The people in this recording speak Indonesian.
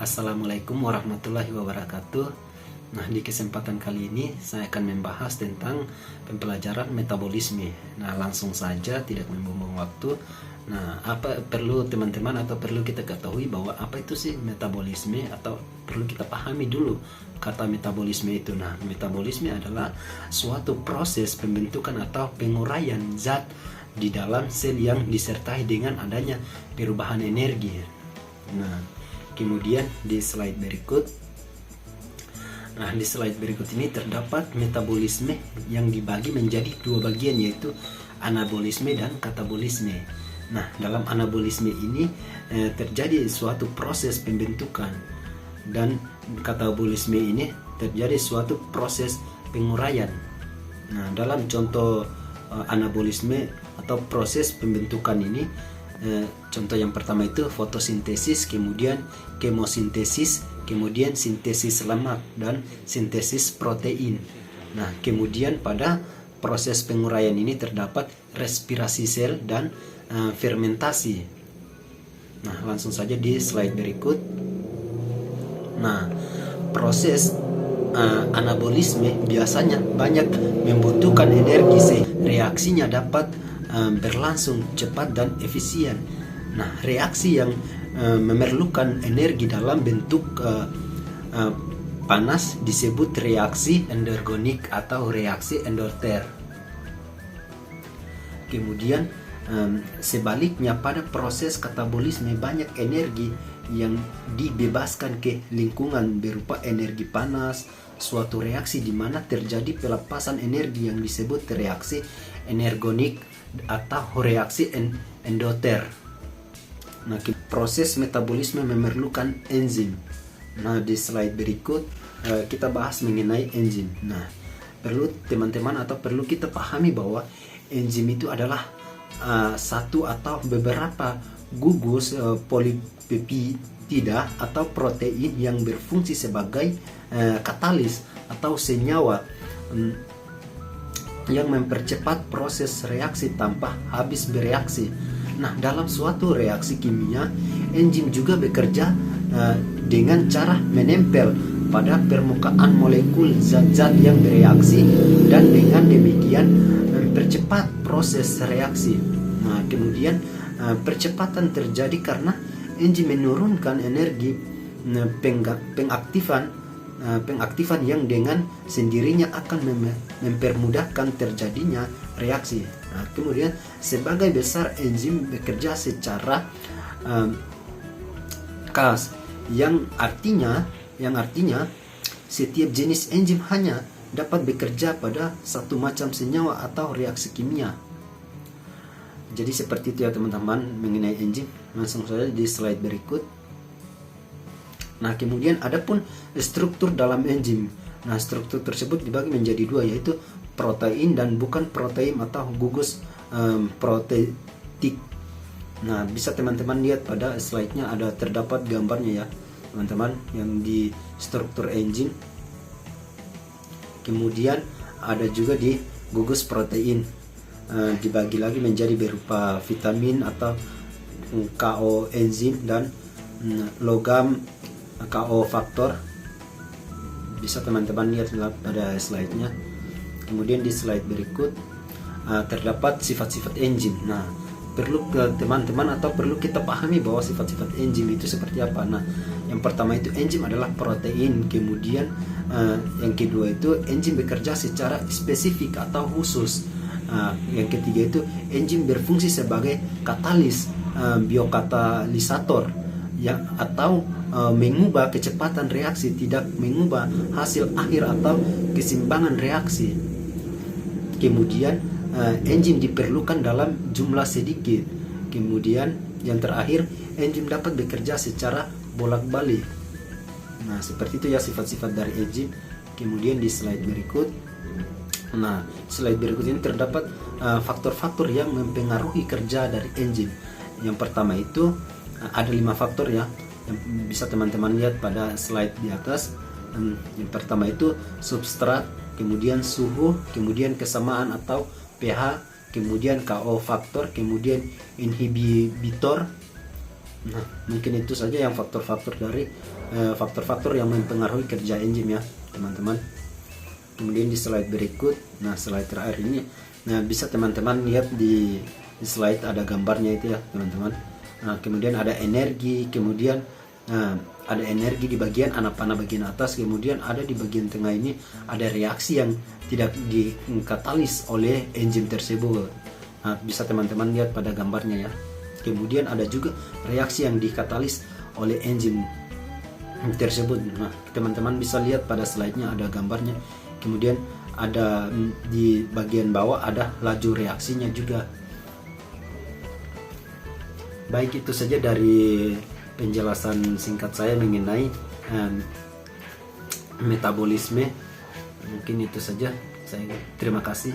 Assalamualaikum warahmatullahi wabarakatuh. Nah, di kesempatan kali ini saya akan membahas tentang pembelajaran metabolisme. Nah, langsung saja tidak membuang waktu. Nah, apa perlu teman-teman atau perlu kita ketahui bahwa apa itu sih metabolisme, atau perlu kita pahami dulu kata metabolisme itu. Nah, metabolisme adalah suatu proses pembentukan atau penguraian zat di dalam sel yang disertai dengan adanya perubahan energi. Nah, kemudian di slide berikut, ini terdapat metabolisme yang dibagi menjadi dua bagian, yaitu anabolisme dan katabolisme. Nah, dalam anabolisme ini terjadi suatu proses pembentukan, dan katabolisme ini terjadi suatu proses penguraian. Nah, dalam contoh anabolisme atau proses pembentukan ini, contoh yang pertama itu fotosintesis, kemudian kemosintesis, kemudian sintesis lemak dan sintesis protein. Nah, kemudian pada proses penguraian ini terdapat respirasi sel dan fermentasi. Nah, langsung saja di slide berikut. Nah, proses anabolisme biasanya banyak membutuhkan energi sehingga reaksinya dapat berlangsung cepat dan efisien. Nah, reaksi yang memerlukan energi dalam bentuk panas disebut reaksi endergonik atau reaksi endoter. Kemudian sebaliknya, pada proses katabolisme banyak energi yang dibebaskan ke lingkungan berupa energi panas. Suatu reaksi di mana terjadi pelepasan energi yang disebut reaksi energonik atau reaksi endoter. Nah, proses metabolisme memerlukan enzim. Nah, di slide berikut kita bahas mengenai enzim. Nah, perlu teman-teman atau perlu kita pahami bahwa enzim itu adalah satu atau beberapa gugus polipeptida atau protein yang berfungsi sebagai katalis atau senyawa yang mempercepat proses reaksi tanpa habis bereaksi. Nah, dalam suatu reaksi kimia, enzim juga bekerja dengan cara menempel pada permukaan molekul zat-zat yang bereaksi, dan dengan demikian mempercepat proses reaksi. Nah, kemudian percepatan terjadi karena enzim menurunkan energi pengaktifan yang dengan sendirinya akan mempermudahkan terjadinya reaksi. Nah, kemudian sebagai besar enzim bekerja secara khas, yang artinya setiap jenis enzim hanya dapat bekerja pada satu macam senyawa atau reaksi kimia. Jadi seperti itu ya teman-teman mengenai enzim. Langsung saja di slide berikut. Nah, kemudian adapun struktur dalam enzim. Nah, struktur tersebut dibagi menjadi dua, yaitu protein dan bukan protein atau gugus proteitik. Nah, bisa teman-teman lihat pada slide-nya ada terdapat gambarnya ya teman-teman, yang di struktur enzim. Kemudian ada juga di gugus protein, dibagi lagi menjadi berupa vitamin atau KO enzim dan logam KO faktor. Bisa teman-teman lihat pada slide-nya. Kemudian di slide berikut terdapat sifat-sifat enzim. Nah, perlu ke teman-teman atau perlu kita pahami bahwa sifat-sifat enzim itu seperti apa. Nah, yang pertama itu enzim adalah protein. Kemudian yang kedua itu enzim bekerja secara spesifik atau khusus. Yang ketiga itu enzim berfungsi sebagai katalis, biokatalisator, ya, atau mengubah kecepatan reaksi, tidak mengubah hasil akhir atau keseimbangan reaksi. Kemudian enzim diperlukan dalam jumlah sedikit. Kemudian yang terakhir, enzim dapat bekerja secara bolak-balik. Nah, seperti itu ya sifat-sifat dari enzim. Kemudian di slide berikut. Nah, slide berikut ini terdapat faktor-faktor yang mempengaruhi kerja dari enzim. Yang pertama itu ada 5 faktor ya, yang bisa teman-teman lihat pada slide di atas. Yang pertama itu substrat, kemudian suhu, kemudian kesamaan atau pH, kemudian KO faktor, kemudian inhibitor, Nah, mungkin itu saja yang faktor-faktor dari faktor-faktor yang mempengaruhi kerja enzim ya teman-teman. Kemudian di slide berikut, nah slide terakhir ini, nah bisa teman-teman lihat di slide ada gambarnya itu ya teman-teman. Nah, kemudian ada energi, kemudian ada energi di bagian anak panah bagian atas, kemudian ada di bagian tengah ini ada reaksi yang tidak dikatalis oleh enzim tersebut. Nah, bisa teman-teman lihat pada gambarnya ya. Kemudian ada juga reaksi yang dikatalis oleh enzim tersebut. Nah, teman-teman bisa lihat pada slide-nya ada gambarnya. Kemudian ada di bagian bawah ada laju reaksinya juga. Baik, itu saja dari penjelasan singkat saya mengenai metabolisme. Mungkin itu saja. Saya terima kasih.